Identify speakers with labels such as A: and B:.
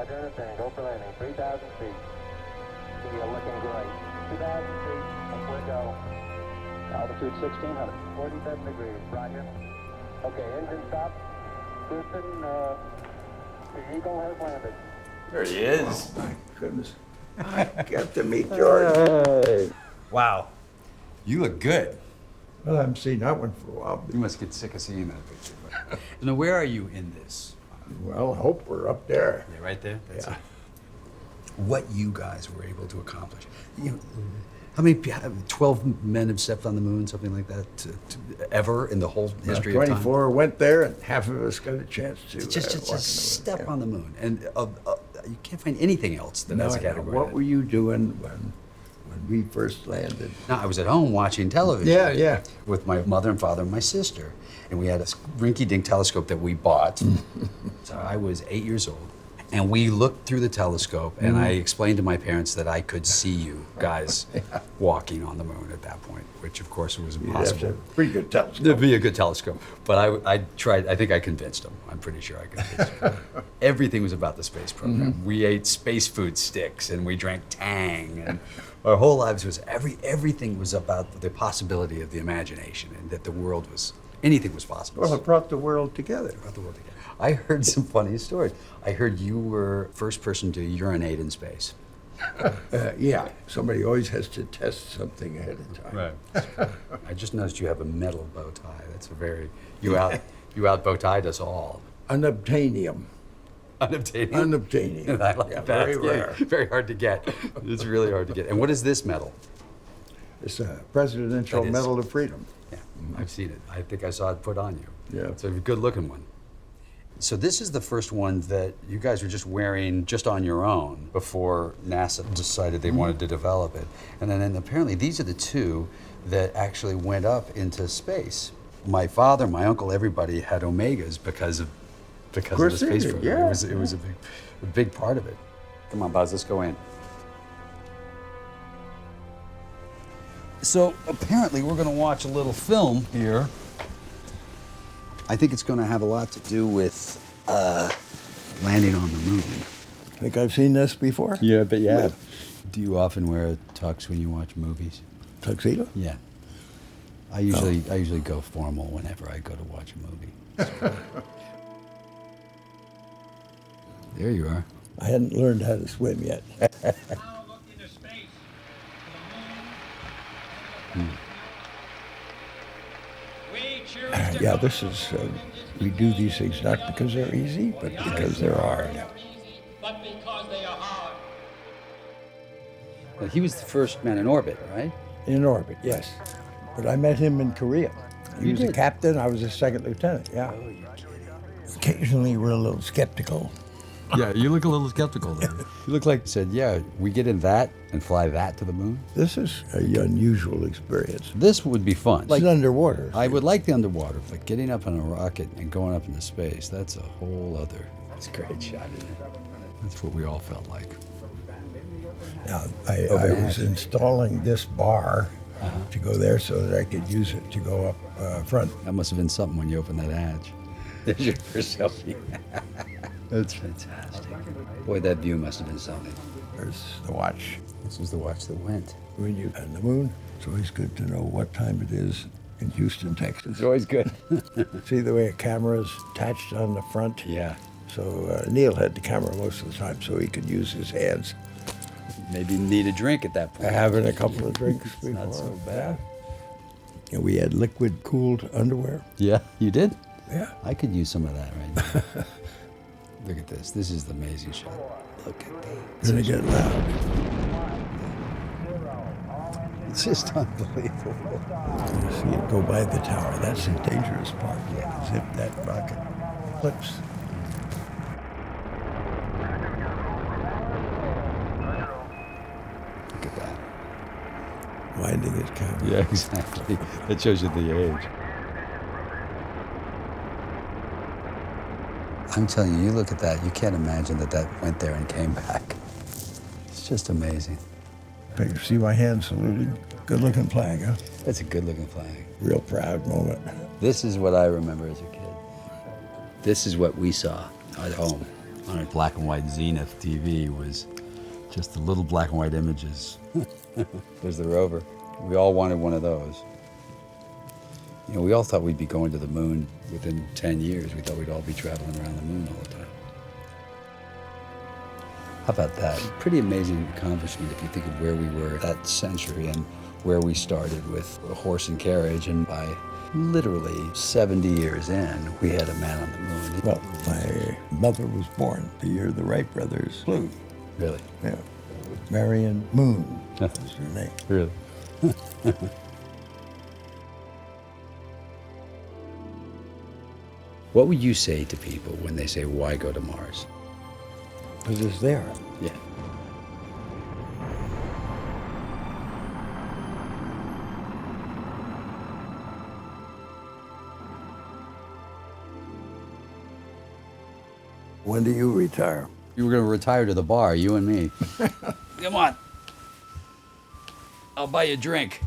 A: Roger, understand. Go for landing. 3,000 feet. You're looking great. 2,000 feet. Up we go. Altitude 1,600. 47 degrees. Roger. Okay, engine stop. Houston, the Eagle has landed.
B: There he is.
C: Oh, my goodness. I got to meet George.
B: Wow. You look good.
C: Well, I haven't seen that one for a while.
B: You must get sick of seeing that picture. Now, where are you in this?
C: Well, I hope we're up there.
B: Yeah, right there? That's
C: Yeah.
B: it. What you guys were able to accomplish. You know, how many, 12 men have stepped on the moon, something like that, ever in the whole history of time?
C: 24 went there, and half of us got a chance to
B: Just
C: walk in the moon.
B: step
C: Yeah.
B: on the moon. And you can't find anything else that has a
C: Now,
B: category.
C: what were you doing when we first landed?
B: No, I was at home watching television.
C: Yeah.
B: With my mother and father and my sister. And we had a rinky-dink telescope that we bought. So I was 8 years old. And we looked through the telescope, and I explained to my parents that I could see you guys walking on the moon at that point, which of course was
C: You'd have to
B: impossible.
C: have a pretty good telescope.
B: It'd be a good telescope. But I tried, I think I convinced them. I'm pretty sure I convinced them. Everything was about the space program. We ate space food sticks, and we drank Tang, and our whole lives was, everything was about the possibility of the imagination, and that the world was, anything was possible.
C: Well, it brought the world together.
B: Brought the world together. I heard some funny stories. I heard you were first person to urinate in space.
C: Yeah, somebody always has to test something ahead of time.
B: I just noticed you have a metal bow tie. That's a very, you out bow tied us all.
C: Unobtainium.
B: Unobtainium.
C: Unobtainium.
B: I like
C: Yeah,
B: that.
C: very
B: Yeah,
C: rare.
B: very hard to get. It's really hard to get. And what is this medal?
C: It's a Presidential
B: That is-
C: Medal of Freedom.
B: Yeah, I've seen it. I think I saw it put on you.
C: Yeah.
B: It's a good looking one. So this is the first one that you guys were just wearing just on your own before NASA decided they wanted to develop it. And then apparently these are the two that actually went up into space. My father, my uncle, everybody had Omegas because of the
C: course they
B: space
C: did,
B: program.
C: yeah.
B: It was a big part of it. Come on, Buzz, let's go in. So apparently we're going to watch a little film here. I think it's going to have a lot to do with landing on the moon.
C: Think I've seen this before?
B: Yeah, but yeah. Do you often wear a tux when you watch movies?
C: Tuxedo?
B: Yeah. I usually go formal whenever I go to watch a movie. There you are.
C: I hadn't learned how to swim yet.
D: Now look into space. To the moon. We choose to
C: Yeah,
D: go
C: this is, we do these things not because they're easy, but because they're hard.
D: but because they are hard.
B: Well, he was the first man in orbit, right?
C: In orbit, yes. But I met him in Korea. He
B: You
C: was a
B: did?
C: captain, I was a second lieutenant, yeah.
B: Oh, you're kidding.
C: Occasionally we're a little skeptical.
E: Yeah, you look a little skeptical there.
B: You look like you said, yeah, we get in that and fly that to the moon.
C: This is an unusual experience.
B: This would be fun.
C: It's underwater.
B: I would like the underwater, but getting up on a rocket and going up into space, that's a whole other. That's a great shot, isn't it? That's what we all felt like.
C: Now, I was installing this bar to go there so that I could use it to go up front.
B: That must have been something when you opened that hatch. There's your first selfie. That's fantastic. Boy, that view must have been something.
C: There's the watch.
B: This was the watch that went.
C: When you're on the moon, it's always good to know what time it is in Houston, Texas.
B: It's always good.
C: See the way a camera's attached on the front?
B: Yeah.
C: So Neil had the camera most of the time so he could use his hands.
B: Maybe need a drink at that point.
C: Having a couple of drinks before.
B: Not so bad.
C: And we had liquid cooled underwear.
B: Yeah, you did?
C: Yeah.
B: I could use some of that right now. Look at this. This is the amazing shot. Look at that.
C: Gonna get loud.
B: It's just unbelievable.
C: You see it go by the tower. That's the dangerous part. Yeah. As if that rocket flips.
B: Look at that.
C: Winding his camera.
B: Yeah, exactly. That shows you the age. I'm telling you, you look at that, you can't imagine that that went there and came back. It's just amazing.
C: You see my hand saluting? Good looking flag, huh?
B: That's a good looking flag.
C: Real proud moment.
B: This is what I remember as a kid. This is what we saw at home on a black and white Zenith TV was just the little black and white images. There's the rover. We all wanted one of those. You know, we all thought we'd be going to the moon within 10 years. We thought we'd all be traveling around the moon all the time. How about that? Pretty amazing accomplishment if you think of where we were that century and where we started with a horse and carriage, and by literally 70 years in, we had a man on the moon.
C: Well, my mother was born the year the Wright brothers flew.
B: Really?
C: Yeah. Marion Moon was her name.
B: Really? What would you say to people when they say, why go to Mars?
C: Because it's there.
B: Yeah.
C: When do you retire?
B: You were going to retire to the bar, you and me. Come on. I'll buy you a drink.